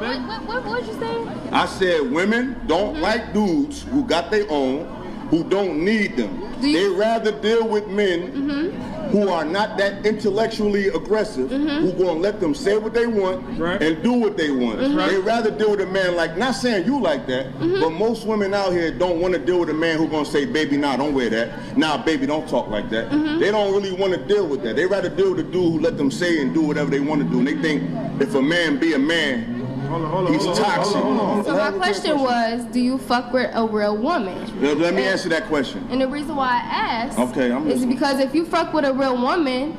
What you say? I said women don't like dudes who got their own, who don't need them. They rather deal with men who are not that intellectually aggressive, who gonna let them say what they want and do what they want. They rather deal with a man like, not saying you like that, but most women out here don't want to deal with a man who gonna say, baby, nah, don't wear that. Nah, baby, don't talk like that. They don't really want to deal with that. They rather deal with a dude who let them say and do whatever they want to do. And they think if a man be a man, he's toxic. So my question was, do you fuck with a real woman? Let me answer that question. And the reason why I asked I'm is because if you fuck with a real woman,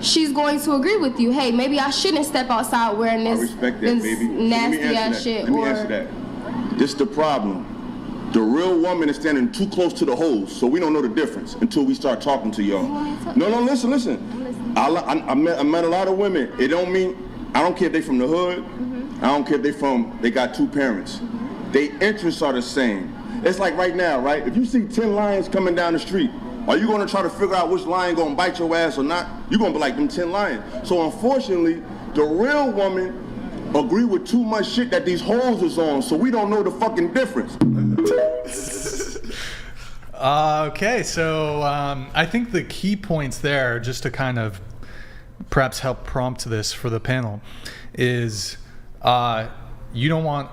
she's going to agree with you. Hey, maybe I shouldn't step outside wearing this, nasty ass shit. Let me answer that. This is the problem. The real woman is standing too close to the hose, so we don't know the difference until we start talking to y'all. No, listen. I met a lot of women. It don't mean, I don't care if they from the hood. I don't care if they got two parents. Their interests are the same. It's like right now, right? If you see 10 lions coming down the street, are you gonna try to figure out which lion gonna bite your ass or not? You're gonna be like them 10 lions. So unfortunately, the real woman agree with too much shit that these hoes is on, so we don't know the fucking difference. Okay, so I think the key points there, just to kind of perhaps help prompt this for the panel, is you don't want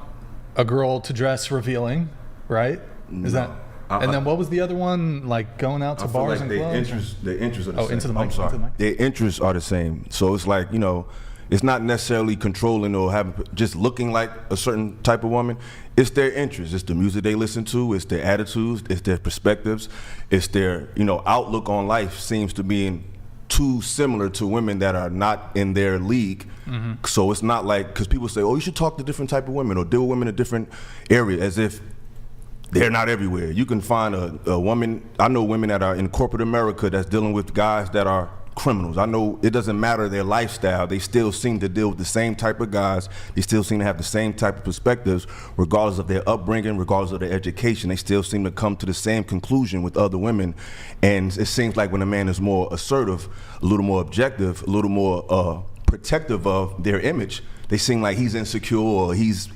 a girl to dress revealing, right? Is that? And then what was the other one? Like going out to bars and clubs? Their interests are the same. Into the mic. I'm sorry. Into the mic. Their interests are the same. So it's like, it's not necessarily controlling or having just looking like a certain type of woman. It's their interests. It's the music they listen to. It's their attitudes. It's their perspectives. It's their outlook on life seems to be too similar to women that are not in their league. So it's not like, because people say, oh, you should talk to different type of women or deal with women in a different area, as if they're not everywhere. You can find a woman, I know women that are in corporate America that's dealing with guys that are criminals. I know it doesn't matter their lifestyle, they still seem to deal with the same type of guys, they still seem to have the same type of perspectives, regardless of their upbringing, regardless of their education. They still seem to come to the same conclusion with other women. And it seems like when a man is more assertive, a little more objective, a little more protective of their image, they seem like he's insecure or he's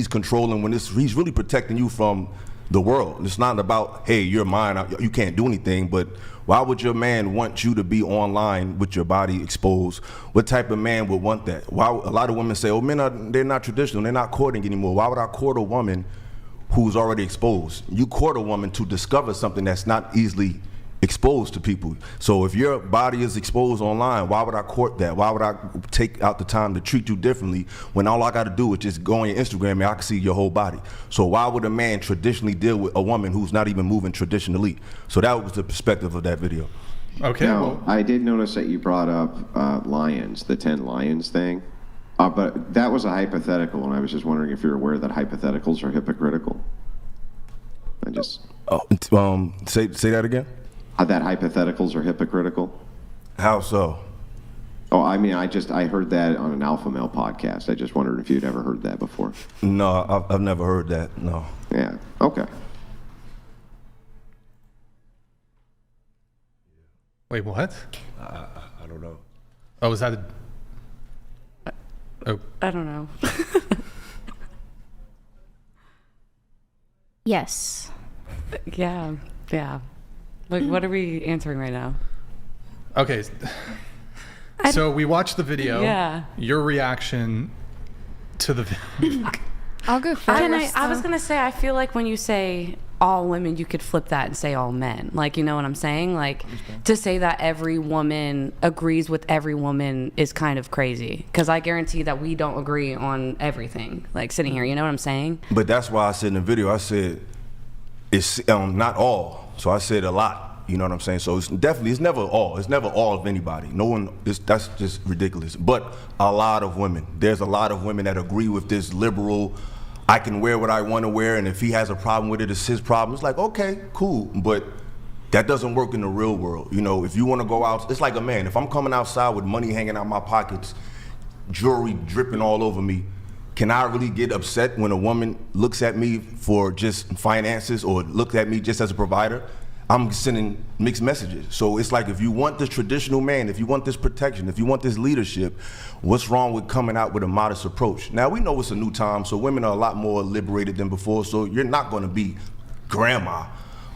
controlling, when he's really protecting you from the world. It's not about, hey, you're mine, you can't do anything, but why would your man want you to be online with your body exposed? What type of man would want that? Why? A lot of women say, oh, they're not traditional, they're not courting anymore. Why would I court a woman who's already exposed? You court a woman to discover something that's not easily exposed to people. So if your body is exposed online, why would I court that? Why would I take out the time to treat you differently when all I got to do is just go on your Instagram and I can see your whole body? So why would a man traditionally deal with a woman who's not even moving traditionally? So that was the perspective of that video. Okay. Now, I did notice that you brought up lions, the 10 lions thing, but that was a hypothetical, and I was just wondering if you're aware that hypotheticals are hypocritical. Say that again? That hypotheticals are hypocritical. How so? Oh, I mean, I heard that on an Alpha Male podcast. I just wondered if you'd ever heard that before. No, I've never heard that, no. Yeah, okay. Wait, what? I don't know. Oh, is that I don't know. Yes. Yeah. Like, what are we answering right now? Okay. So we watched the video. Yeah. Your reaction to the video. I'll go first. I was going to say, I feel like when you say all women, you could flip that and say all men. Like, you know what I'm saying? Like, to say that every woman agrees with every woman is kind of crazy. Because I guarantee that we don't agree on everything. Like, sitting here, you know what I'm saying? But that's why I said in the video, I said, it's not all. So I said a lot, you know what I'm saying? So it's never all. It's never all of anybody. No one, that's just ridiculous. But a lot of women. There's a lot of women that agree with this liberal, I can wear what I want to wear, and if he has a problem with it, it's his problem. It's like, okay, cool. But that doesn't work in the real world. If you want to go out, it's like a man. If I'm coming outside with money hanging out my pockets, jewelry dripping all over me, can I really get upset when a woman looks at me for just finances or looks at me just as a provider? I'm sending mixed messages. So it's like, if you want this traditional man, if you want this protection, if you want this leadership, what's wrong with coming out with a modest approach? Now, we know it's a new time, so women are a lot more liberated than before, so you're not gonna be grandma,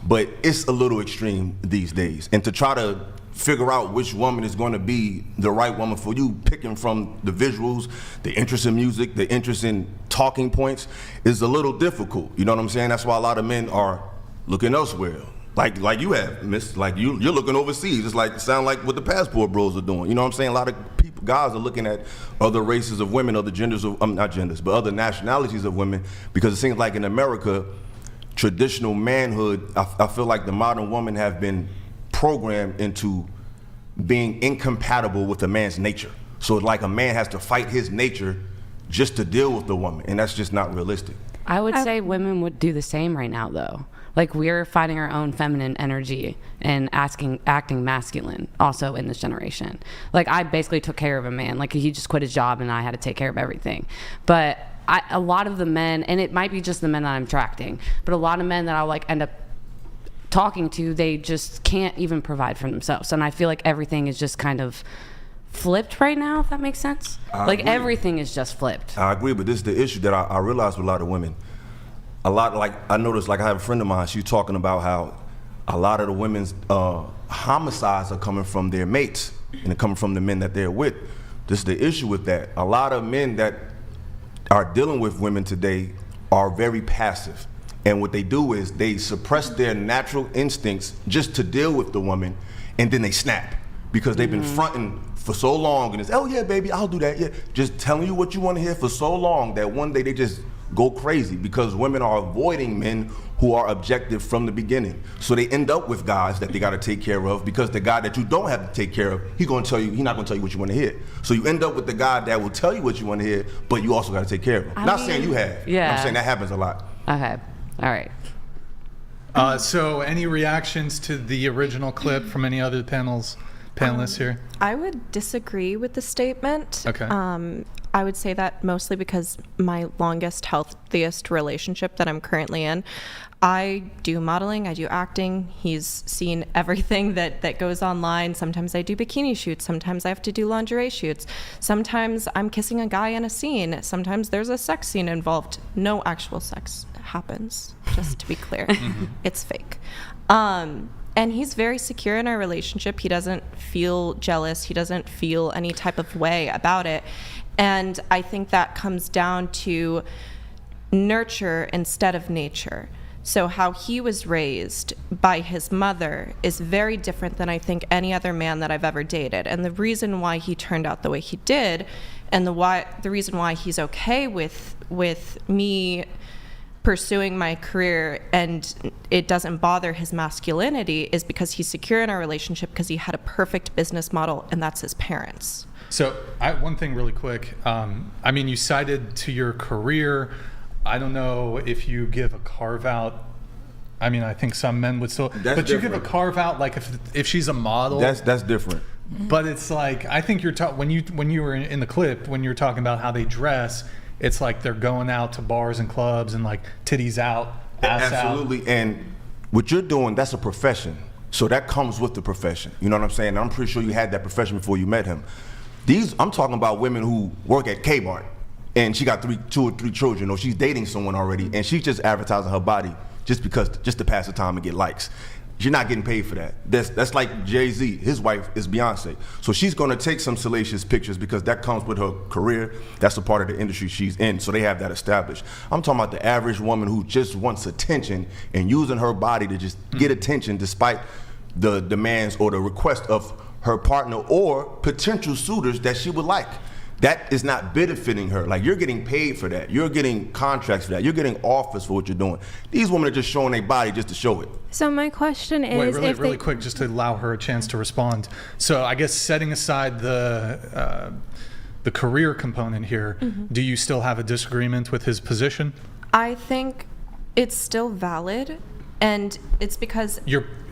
but it's a little extreme these days. And to try to figure out which woman is gonna be the right woman for you, picking from the visuals, the interest in music, the interest in talking points, is a little difficult. You know what I'm saying? That's why a lot of men are looking elsewhere. Like you have, miss, like you're looking overseas. It's like, sound like what the passport bros are doing. You know what I'm saying? A lot of people, guys are looking at other races of women, other genders of, not genders, but other nationalities of women, because it seems like in America, traditional manhood, I feel like the modern woman have been programmed into being incompatible with a man's nature. So it's like a man has to fight his nature just to deal with the woman, and that's just not realistic. I would say women would do the same right now, though. Like, we're finding our own feminine energy and acting masculine also in this generation. Like, I basically took care of a man. Like, he just quit his job and I had to take care of everything. But a lot of the men, and it might be just the men that I'm attracting, but a lot of men that I'll like end up talking to, they just can't even provide for themselves. And I feel like everything is just kind of flipped right now, if that makes sense. Like, everything is just flipped. I agree, but this is the issue that I realize with a lot of women. A lot, like, I noticed, like, I have a friend of mine, she's talking about how a lot of the women's homicides are coming from their mates, and they're coming from the men that they're with. This is the issue with that. A lot of men that are dealing with women today are very passive. And what they do is they suppress their natural instincts just to deal with the woman, and then they snap because they've been fronting for so long, and it's, oh yeah, baby, I'll do that, yeah. Just telling you what you want to hear for so long that one day they just go crazy, because women are avoiding men who are objective from the beginning. So they end up with guys that they got to take care of, because the guy that you don't have to take care of, he's not going to tell you what you want to hear. So you end up with the guy that will tell you what you want to hear, but you also got to take care of him. Not saying you have. Yeah. I'm saying that happens a lot. Okay. All right. So any reactions to the original clip from any other panelists here? I would disagree with the statement. Okay. I would say that mostly because my longest, healthiest relationship that I'm currently in, I do modeling, I do acting. He's seen everything that goes online. Sometimes I do bikini shoots. Sometimes I have to do lingerie shoots. Sometimes I'm kissing a guy in a scene. Sometimes there's a sex scene involved. No actual sex happens, just to be clear. It's fake. And he's very secure in our relationship. He doesn't feel jealous. He doesn't feel any type of way about it. And I think that comes down to nurture instead of nature. So how he was raised by his mother is very different than I think any other man that I've ever dated. And the reason why he turned out the way he did, and the reason why he's okay with me pursuing my career and it doesn't bother his masculinity, is because he's secure in our relationship, because he had a perfect business model, and that's his parents. So one thing really quick. I mean, you cited to your career. I don't know if you give a carve out. I mean, I think some men would still, but different. You give a carve out, like if she's a model. That's different. But it's like, I think you're when you were in the clip, when you were talking about how they dress, it's like they're going out to bars and clubs and like titties out, ass Absolutely. out. And what you're doing, that's a profession. So that comes with the profession. You know what I'm saying? I'm pretty sure you had that profession before you met him. I'm talking about women who work at Kmart, and she got 2 or 3 children, or she's dating someone already, and she's just advertising her body just to pass the time and get likes. You're not getting paid for that. That's like Jay-Z. His wife is Beyonce. So she's going to take some salacious pictures because that comes with her career. That's a part of the industry she's in. So they have that established. I'm talking about the average woman who just wants attention and using her body to just get attention despite the demands or the request of her partner or potential suitors that she would like. That is not benefiting her. Like, you're getting paid for that. You're getting contracts for that. You're getting offers for what you're doing. These women are just showing their body just to show it. So my question is, wait, really quick, just to allow her a chance to respond. So I guess setting aside the career component here, do you still have a disagreement with his position? I think it's still valid, And it's because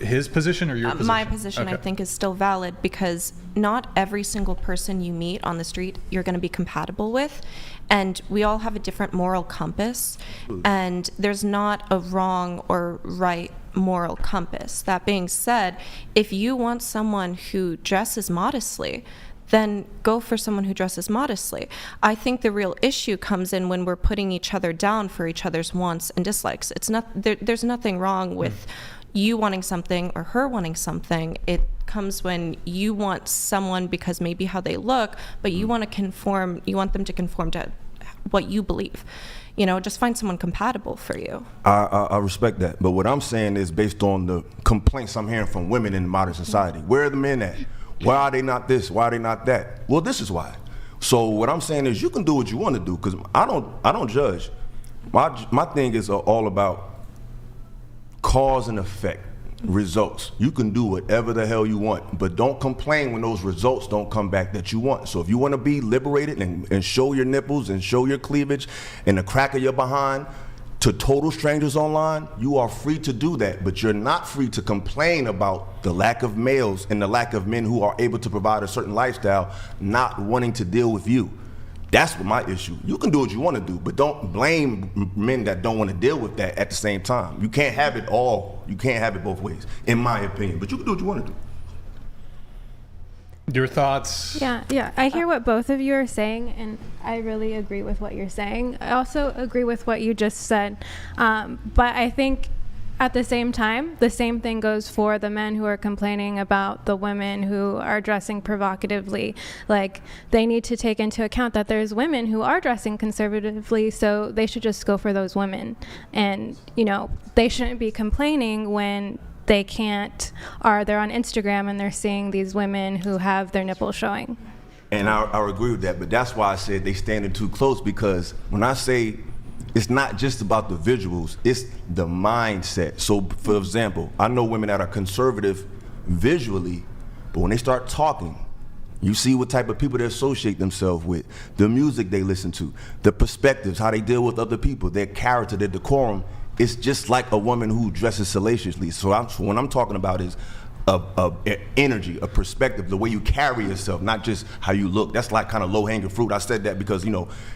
his position or your position? my position, I think, is still valid, because not every single person you meet on the street you're going to be compatible with. And we all have a different moral compass. And there's not a wrong or right moral compass. That being said, if you want someone who dresses modestly, then go for someone who dresses modestly. I think the real issue comes in when we're putting each other down for each other's wants and dislikes. It's not there's nothing wrong with you wanting something or her wanting something. It comes when you want someone because maybe how they look, but you want them to conform to what you believe. Just find someone compatible for you. I respect that, but what I'm saying is based on the complaints I'm hearing from women in modern society. Where are the men at? Why are they not this? Why are they not that? Well, this is why. So what I'm saying is you can do what you want to do, because I don't judge. My thing is all about cause and effect, results. You can do whatever the hell you want, but don't complain when those results don't come back that you want. So if you want to be liberated and show your nipples and show your cleavage and the crack of your behind to total strangers online, you are free to do that, but you're not free to complain about the lack of males and the lack of men who are able to provide a certain lifestyle not wanting to deal with you. That's what my issue. You can do what you want to do, but don't blame men that don't want to deal with that at the same time. You can't have it all. You can't have it both ways, in my opinion, but you can do what you want to do. Your thoughts? Yeah. I hear what both of you are saying, and I really agree with what you're saying. I also agree with what you just said. But I think at the same time, the same thing goes for the men who are complaining about the women who are dressing provocatively. Like, they need to take into account that there's women who are dressing conservatively, so they should just go for those women. And, they shouldn't be complaining when they can't, or they're on Instagram and they're seeing these women who have their nipples showing. And I agree with that, but that's why I said they standing too close, because when I say it's not just about the visuals, it's the mindset. So for example, I know women that are conservative visually, but when they start talking, you see what type of people they associate themselves with, the music they listen to, the perspectives, how they deal with other people, their character, their decorum. It's just like a woman who dresses salaciously. So what I'm talking about is a energy, a perspective, the way you carry yourself, not just how you look. That's like kind of low-hanging fruit. I said that because,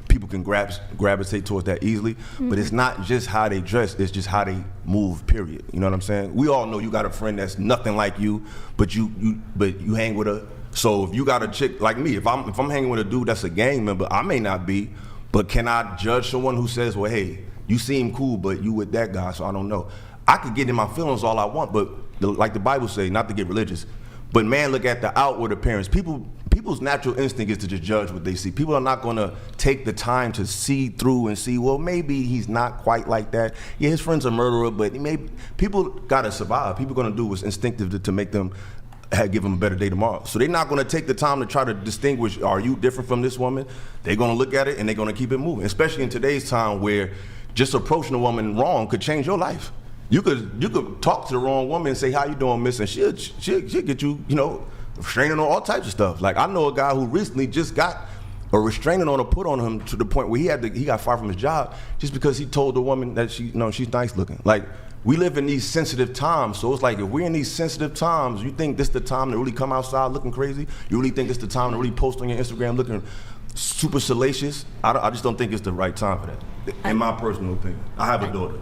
people can gravitate towards that easily, but it's not just how they dress, it's just how they move, period. You know what I'm saying? We all know you got a friend that's nothing like you, but you hang with her. So if you got a chick like me, if I'm hanging with a dude that's a gang member, I may not be, but can I judge someone who says, well, hey, you seem cool, but you with that guy, so I don't know. I could get in my feelings all I want, but like the Bible say, not to get religious, but man, look at the outward appearance. People's natural instinct is to just judge what they see. People are not gonna take the time to see through and see, well, maybe he's not quite like that. Yeah, his friend's a murderer, but people gotta survive. People gonna do what's instinctive to make them give them a better day tomorrow. So they're not gonna take the time to try to distinguish, are you different from this woman? They're gonna look at it and they're gonna keep it moving, especially in today's time where just approaching a woman wrong could change your life. You could talk to the wrong woman and say, how you doing, miss? And she'll get you, restraining on all types of stuff. Like, I know a guy who recently just got a restraining order put on him to the point where he got fired from his job just because he told the woman that she's nice looking. Like, we live in these sensitive times, so it's like, if we're in these sensitive times, you think this the time to really come outside looking crazy? You really think this the time to really post on your Instagram looking super salacious? I just don't think it's the right time for that, in my personal opinion. I have a daughter,